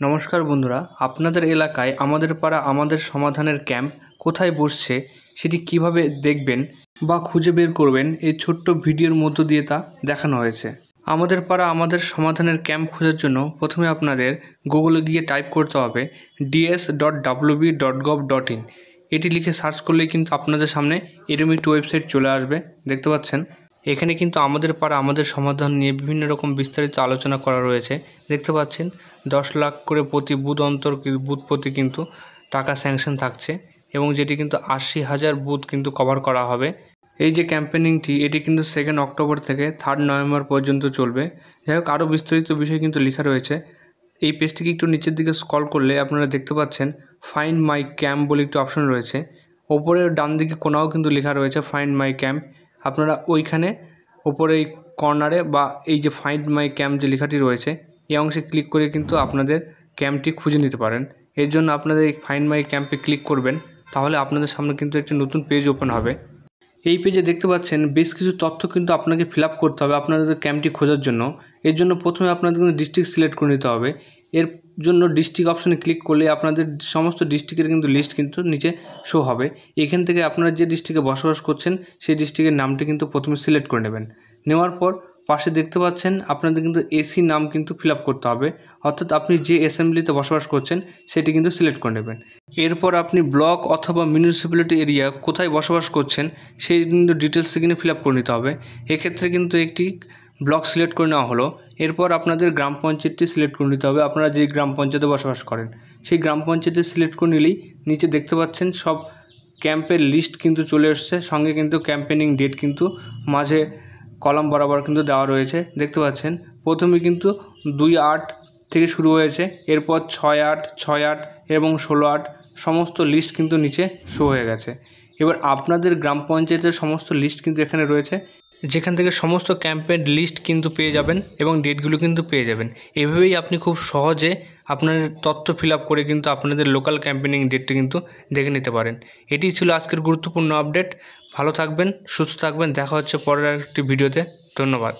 নমস্কার বন্ধুরা, আপনাদের এলাকায় আমাদের পাড়া আমাদের সমাধানের ক্যাম্প কোথায় বসছে সেটি কিভাবে দেখবেন বা খুঁজে বের করবেন এই ছোট্ট ভিডিওর মধ্য দিয়ে তা দেখানো হয়েছে। আমাদের পাড়া আমাদের সমাধানের ক্যাম্প খোঁজার জন্য প্রথমে আপনাদের গুগলে গিয়ে টাইপ করতে হবে ds.wb.gov.in। এটি লিখে সার্চ করলেই কিন্তু আপনাদের সামনে এরকম একটি ওয়েবসাইট চলে আসবে। দেখতে পাচ্ছেন এখানে কিন্তু আমাদের পাড়া আমাদের সমাধান নিয়ে বিভিন্ন রকম বিস্তারিত আলোচনা করা রয়েছে। দেখতে পাচ্ছেন 10 লাখ করে প্রতি বুথ অন্তর বুথ প্রতি কিন্তু টাকা স্যাংশন থাকছে এবং যেটি কিন্তু 80,000 বুথ কিন্তু কভার করা হবে। এই যে ক্যাম্পেনিংটি এটি কিন্তু 2 অক্টোবর থেকে 3 নভেম্বর পর্যন্ত চলবে। যাই হোক, আরও বিস্তারিত বিষয় কিন্তু লেখা রয়েছে। এই পেজটিকে একটু নিচের দিকে স্ক্রল করলে আপনারা দেখতে পাচ্ছেন ফাইন্ড মাই ক্যাম্প বলে একটি অপশন রয়েছে। ওপরের ডান দিকে কোনাও কিন্তু লেখা রয়েছে ফাইন্ড মাই ক্যাম্প। আপনারা ওইখানে ওপরে এই কর্নারে বা এই যে ফাইন্ড মাই ক্যাম্প যে লেখাটি রয়েছে এই অংশে ক্লিক করে কিন্তু আপনাদের ক্যাম্পটি খুঁজে নিতে পারেন। এর জন্য আপনাদের এই ফাইন্ড মাই ক্যাম্পে ক্লিক করবেন, তাহলে আপনাদের সামনে কিন্তু একটি নতুন পেজ ওপেন হবে। এই পেজে দেখতে পাচ্ছেন বেশ কিছু তথ্য কিন্তু আপনাকে ফিল আপ করতে হবে আপনাদের ক্যাম্পটি খোঁজার জন্য। এর জন্য প্রথমে আপনাদের কিন্তু ডিস্ট্রিক্ট সিলেক্ট করে নিতে হবে। এর জন্য ডিস্ট্রিক্ট অপশনে ক্লিক করলে আপনাদের সমস্ত ডিস্ট্রিক্টের কিন্তু লিস্ট কিন্তু নিচে শো হবে। এখান থেকে আপনারা যে ডিস্ট্রিক্টে বসবাস করছেন সেই ডিস্ট্রিক্টের নামটি কিন্তু প্রথমে সিলেক্ট করে নেবেন। নেওয়ার পর পাশে দেখতে পাচ্ছেন আপনাদের কিন্তু এসি নাম কিন্তু ফিল আপ করতে হবে, অর্থাৎ আপনি যে অ্যাসেম্বলিতে বসবাস করছেন সেটি কিন্তু সিলেক্ট করে নেবেন। এরপর আপনি ব্লক অথবা মিউনিসিপ্যালিটি এরিয়া কোথায় বসবাস করছেন সেই কিন্তু ডিটেলস এখানে ফিল আপ করে নিতে হবে। এক্ষেত্রে কিন্তু একটি ব্লক সিলেক্ট করে নেওয়া হলো। এরপর আপনাদের গ্রাম পঞ্চায়েতটি সিলেক্ট করে নিতে হবে। আপনারা যে গ্রাম পঞ্চায়েতে বসবাস করেন সেই গ্রাম পঞ্চায়েতে সিলেক্ট করে নিলেই নিচে দেখতে পাচ্ছেন সব ক্যাম্পের লিস্ট কিন্তু চলে এসছে, সঙ্গে কিন্তু ক্যাম্পেনিং ডেট কিন্তু মাঝে কলাম বরাবর কিন্তু দেওয়া রয়েছে। দেখতে পাচ্ছেন প্রথমে কিন্তু 2/8 থেকে শুরু হয়েছে, এরপর 6/8, 6/8 এবং 16/8 সমস্ত লিস্ট কিন্তু নিচে শো হয়ে গেছে। এবার আপনাদের গ্রাম পঞ্চায়েতের সমস্ত লিস্ট কিন্তু এখানে রয়েছে, যেখান থেকে সমস্ত ক্যাম্পের লিস্ট কিন্তু পেয়ে যাবেন এবং ডেটগুলো কিন্তু পেয়ে যাবেন। এভাবেই আপনি খুব সহজে আপনার তথ্য ফিল আপ করে কিন্তু আপনাদের লোকাল ক্যাম্পেনিং ডেটটি কিন্তু দেখে নিতে পারেন। এটি ছিল আজকের গুরুত্বপূর্ণ আপডেট। ভালো থাকবেন, সুস্থ থাকবেন, দেখা হচ্ছে পরের একটি ভিডিওতে। ধন্যবাদ।